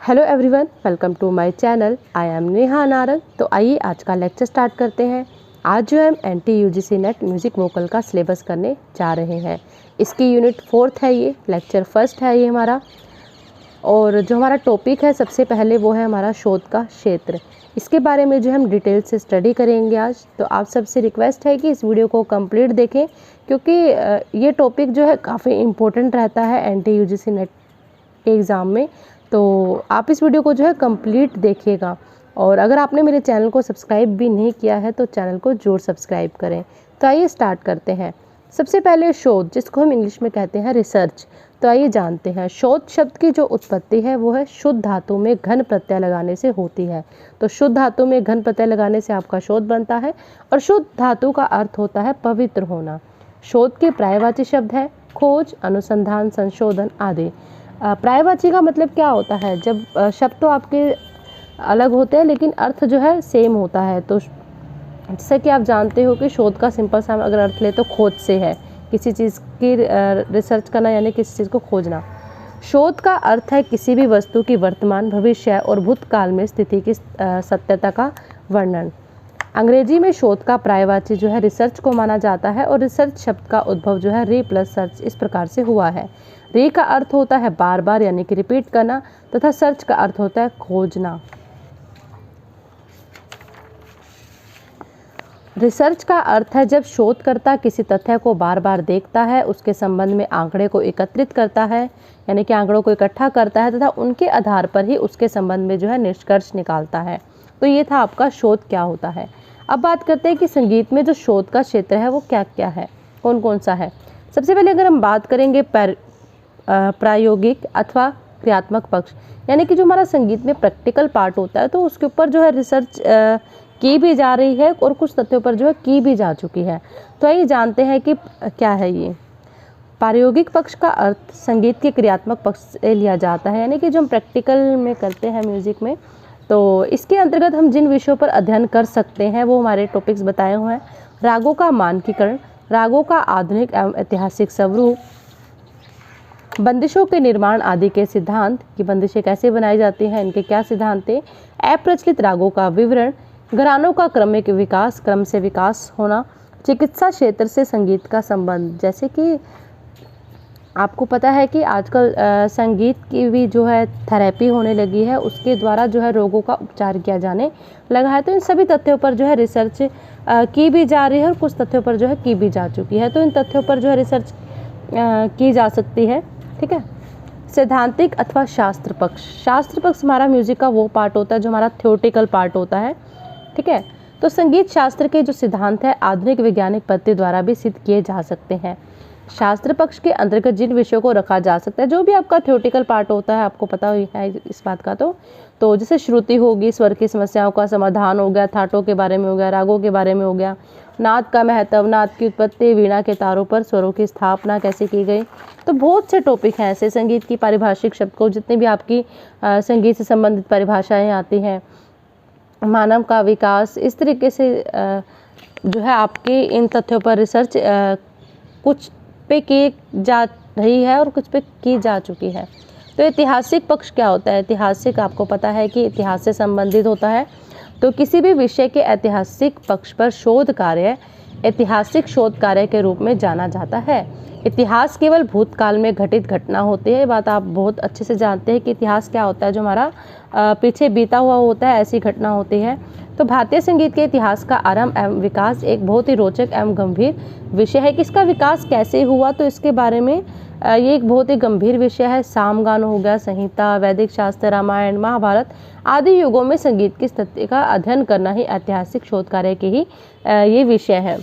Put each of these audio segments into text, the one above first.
Hello everyone, welcome to my channel. I am Neha Narang. तो आइए आज का लेक्चर स्टार्ट करते हैं। आज जो हम NT-UGC नेट म्यूज़िक वोकल का सिलेबस करने जा रहे हैं। इसकी यूनिट 4th है, ये लेक्चर फर्स्ट है ये हमारा। और जो हमारा टॉपिक है सबसे पहले वो है हमारा शोध का क्षेत्र। इसके बारे में जो हम डिटेल से स्टडी करेंगे आज। तो आप सबसे रिक्वेस्ट है कि इस वीडियो को कंप्लीट देखें, क्योंकि ये टॉपिक जो है काफ़ी इम्पोर्टेंट रहता है NT-UGC नेट के एग्ज़ाम में। तो आप इस वीडियो को जो है कंप्लीट देखिएगा। और अगर आपने मेरे चैनल को सब्सक्राइब भी नहीं किया है तो चैनल को ज़रूर सब्सक्राइब करें। तो आइए स्टार्ट करते हैं। सबसे पहले शोध, जिसको हम इंग्लिश में कहते हैं रिसर्च। तो आइए जानते हैं, शोध शब्द की जो उत्पत्ति है वो है शुद्ध धातु में घन प्रत्यय लगाने से होती है। तो शुद्ध धातु में घन प्रत्यय लगाने से आपका शोध बनता है। और शुद्ध धातु का अर्थ होता है पवित्र होना। शोध के पर्यायवाची शब्द है खोज, अनुसंधान, संशोधन आदि। पर्यायवाची का मतलब क्या होता है? जब शब्द तो आपके अलग होते हैं लेकिन अर्थ जो है सेम होता है। तो जैसे कि आप जानते हो कि शोध का सिंपल सा अगर अर्थ ले तो खोज से है, किसी चीज़ की रिसर्च करना यानी किसी चीज़ को खोजना। शोध का अर्थ है किसी भी वस्तु की वर्तमान, भविष्य और भूतकाल में स्थिति की सत्यता का वर्णन। अंग्रेजी में शोध का पर्यायवाची जो है रिसर्च को माना जाता है। और रिसर्च शब्द का उद्भव जो है री प्लस सर्च इस प्रकार से हुआ है। री का अर्थ होता है बार बार यानी कि रिपीट करना, तथा सर्च का अर्थ होता है खोजना। रिसर्च का अर्थ है जब शोधकर्ता किसी तथ्य को बार बार देखता है, उसके संबंध में आंकड़े को एकत्रित करता है यानी कि आंकड़ों को इकट्ठा करता है, तथा उनके आधार पर ही उसके संबंध में जो है निष्कर्ष निकालता है। तो ये था आपका शोध क्या होता है। अब बात करते हैं कि संगीत में जो शोध का क्षेत्र है वो क्या क्या है, कौन कौन सा है। सबसे पहले अगर हम बात करेंगे प्रायोगिक अथवा क्रियात्मक पक्ष, यानी कि जो हमारा संगीत में प्रैक्टिकल पार्ट होता है तो उसके ऊपर जो है रिसर्च की भी जा रही है और कुछ तथ्यों पर जो है की भी जा चुकी है। तो आइए जानते हैं कि क्या है ये। प्रायोगिक पक्ष का अर्थ संगीत के क्रियात्मक पक्ष से लिया जाता है, यानी कि जो हम प्रैक्टिकल में करते हैं म्यूज़िक में। तो इसके अंतर्गत हम जिन विषयों पर अध्ययन कर सकते हैं वो हमारे टॉपिक्स बताए हुए हैं। रागों का मानकीकरण, रागों का आधुनिक एवं ऐतिहासिक स्वरूप, बंदिशों के निर्माण आदि के सिद्धांत, कि बंदिशें कैसे बनाई जाती हैं, इनके क्या सिद्धांत थे, अप्रचलित रागों का विवरण, घरानों का क्रमिक विकास, क्रम से विकास होना, चिकित्सा क्षेत्र से संगीत का संबंध। जैसे कि आपको पता है कि आजकल संगीत की भी जो है थेरेपी होने लगी है, उसके द्वारा जो है रोगों का उपचार किया जाने लगा है। तो इन सभी तथ्यों पर जो है रिसर्च की भी जा रही है और कुछ तथ्यों पर जो है की भी जा चुकी है। तो इन तथ्यों पर जो है रिसर्च की जा सकती है। ठीक है। सैद्धांतिक अथवा शास्त्र पक्ष। शास्त्र पक्ष हमारा म्यूजिक का वो पार्ट होता है जो हमारा थ्योरेटिकल पार्ट होता है। ठीक है। तो संगीत शास्त्र के जो सिद्धांत है आधुनिक वैज्ञानिक पद्धति द्वारा भी सिद्ध किए जा सकते हैं। शास्त्र पक्ष के अंतर्गत जिन विषयों को रखा जा सकता है, जो भी आपका थ्योरेटिकल पार्ट होता है, आपको पता है इस बात का। तो जैसे श्रुति होगी, स्वर की समस्याओं का समाधान हो गया, थाटों के बारे में हो गया, रागों के बारे में हो गया, नाद का महत्व, नाद की उत्पत्ति, वीणा के तारों पर स्वरों की स्थापना कैसे की गई। तो बहुत से टॉपिक हैं ऐसे। संगीत की पारिभाषिक शब्द को जितने भी आपकी संगीत से संबंधित परिभाषाएं आती हैं, मानव का विकास, इस तरीके से जो है आपके इन तथ्यों पर रिसर्च कुछ पे की जा रही है और कुछ पे की जा चुकी है। तो ऐतिहासिक पक्ष क्या होता है? ऐतिहासिक आपको पता है कि इतिहास से संबंधित होता है। तो किसी भी विषय के ऐतिहासिक पक्ष पर शोध कार्य ऐतिहासिक शोध कार्य के रूप में जाना जाता है। इतिहास केवल भूतकाल में घटित घटना होती है। ये बात आप बहुत अच्छे से जानते हैं कि इतिहास क्या होता है, जो हमारा पीछे बीता हुआ होता है, ऐसी घटना होती है। तो भारतीय संगीत के इतिहास का आरंभ एवं विकास एक बहुत ही रोचक एवं गंभीर विषय है। कि इसका विकास कैसे हुआ, तो इसके बारे में ये एक बहुत ही गंभीर विषय है। सामगान हो गया, संहिता, वैदिक शास्त्र, रामायण, महाभारत आदि युगों में संगीत की स्थिति का अध्ययन करना ही ऐतिहासिक शोध कार्य के ही ये विषय है।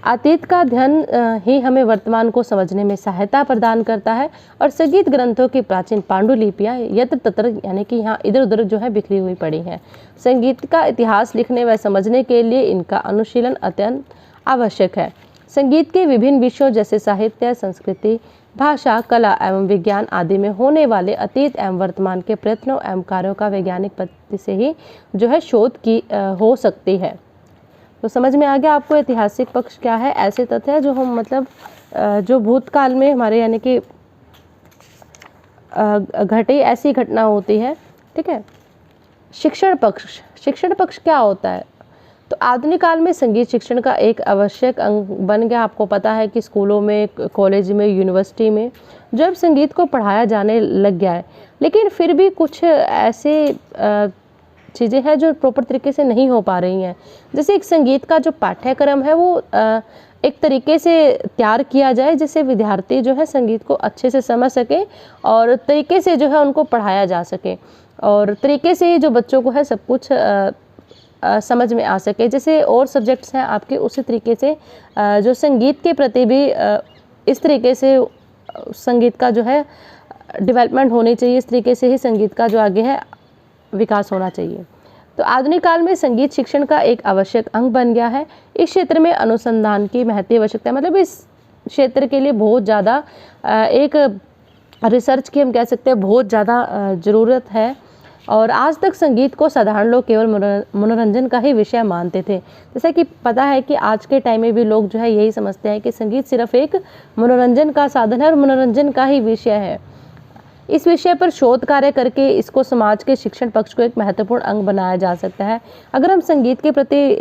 अतीत का अध्ययन ही हमें वर्तमान को समझने में सहायता प्रदान करता है। और संगीत ग्रंथों की प्राचीन पांडुलिपियाँ यत्र तत्र यानी कि यहाँ इधर उधर जो है बिखरी हुई पड़ी हैं। संगीत का इतिहास लिखने व समझने के लिए इनका अनुशीलन अत्यंत आवश्यक है। संगीत के विभिन्न विषयों जैसे साहित्य, संस्कृति, भाषा, कला एवं विज्ञान आदि में होने वाले अतीत एवं वर्तमान के प्रयत्नों एवं कार्यों का वैज्ञानिक पद्धति से ही जो है शोध की हो सकती है। तो समझ में आ गया आपको ऐतिहासिक पक्ष क्या है? ऐसे तथ्य जो हम मतलब जो भूतकाल में हमारे यानी कि घटे ऐसी घटना होती है। ठीक है। शिक्षण पक्ष क्या होता है? तो आधुनिक काल में संगीत शिक्षण का एक आवश्यक अंग बन गया। आपको पता है कि स्कूलों में, कॉलेज में, यूनिवर्सिटी में जब संगीत को पढ़ाया जाने लग गया है, लेकिन फिर भी कुछ ऐसे चीज़ें हैं जो प्रॉपर तरीके से नहीं हो पा रही हैं। जैसे एक संगीत का जो पाठ्यक्रम है वो एक तरीके से तैयार किया जाए जिससे विद्यार्थी जो है संगीत को अच्छे से समझ सके और तरीके से जो है उनको पढ़ाया जा सके और तरीके से जो बच्चों को है सब कुछ समझ में आ सके। जैसे और सब्जेक्ट्स हैं आपके, उसी तरीके से जो संगीत के प्रति भी इस तरीके से संगीत का जो है डेवलपमेंट होनी चाहिए, इस तरीके से ही संगीत का जो आगे है विकास होना चाहिए। तो आधुनिक काल में संगीत शिक्षण का एक आवश्यक अंग बन गया है। इस क्षेत्र में अनुसंधान की महती आवश्यकता है, मतलब इस क्षेत्र के लिए बहुत ज़्यादा एक रिसर्च की हम कह सकते हैं बहुत ज़्यादा ज़रूरत है। और आज तक संगीत को साधारण लोग केवल मनोरंजन का ही विषय मानते थे। जैसा कि पता है कि आज के टाइम में भी लोग जो है यही समझते हैं कि संगीत सिर्फ एक मनोरंजन का साधन है और मनोरंजन का ही विषय है। इस विषय पर शोध कार्य करके इसको समाज के शिक्षण पक्ष को एक महत्वपूर्ण अंग बनाया जा सकता है। अगर हम संगीत के प्रति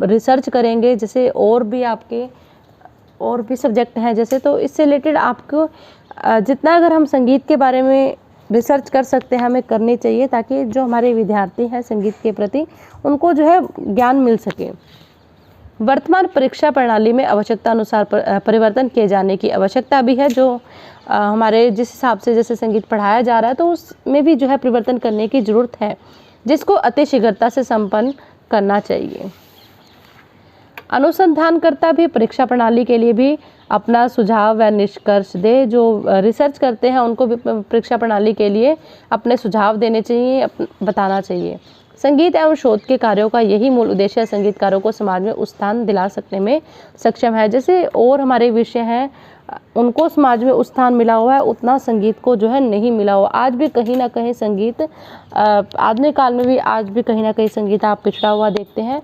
रिसर्च करेंगे, जैसे और भी सब्जेक्ट हैं जैसे, तो इससे रिलेटेड आपको जितना अगर हम संगीत के बारे में रिसर्च कर सकते हैं हमें करनी चाहिए, ताकि जो हमारे विद्यार्थी हैं संगीत के प्रति उनको जो है ज्ञान मिल सके। वर्तमान परीक्षा प्रणाली में आवश्यकता अनुसार परिवर्तन किए जाने की आवश्यकता भी है। जो हमारे जिस हिसाब से जैसे संगीत पढ़ाया जा रहा है तो उसमें भी जो है परिवर्तन करने की ज़रूरत है, जिसको अति शीघ्रता से संपन्न करना चाहिए। अनुसंधानकर्ता भी परीक्षा प्रणाली के लिए भी अपना सुझाव व निष्कर्ष दे। जो रिसर्च करते हैं उनको भी परीक्षा प्रणाली के लिए अपने सुझाव देने चाहिए, बताना चाहिए। संगीत एवं शोध के कार्यों का यही मूल उद्देश्य संगीतकारों को समाज में उत्थान दिला सकने में सक्षम है। जैसे और हमारे विषय हैं उनको समाज में उत्थान मिला हुआ है, उतना संगीत को जो है नहीं मिला हुआ। आज भी कहीं ना कहीं संगीत आधुनिक काल में भी आज भी कहीं ना कहीं संगीत आप पिछड़ा हुआ देखते हैं।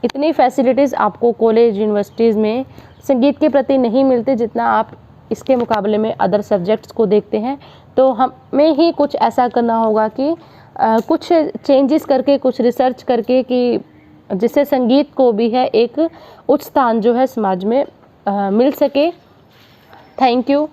इतनी फैसिलिटीज़ आपको कॉलेज यूनिवर्सिटीज़ में संगीत के प्रति नहीं मिलते जितना आप इसके मुकाबले में अदर सब्जेक्ट्स को देखते हैं। तो हमें ही कुछ ऐसा करना होगा कि कुछ चेंजेस करके, कुछ रिसर्च करके कि जिससे संगीत को भी है एक उच्च स्थान जो है समाज में मिल सके। Thank you.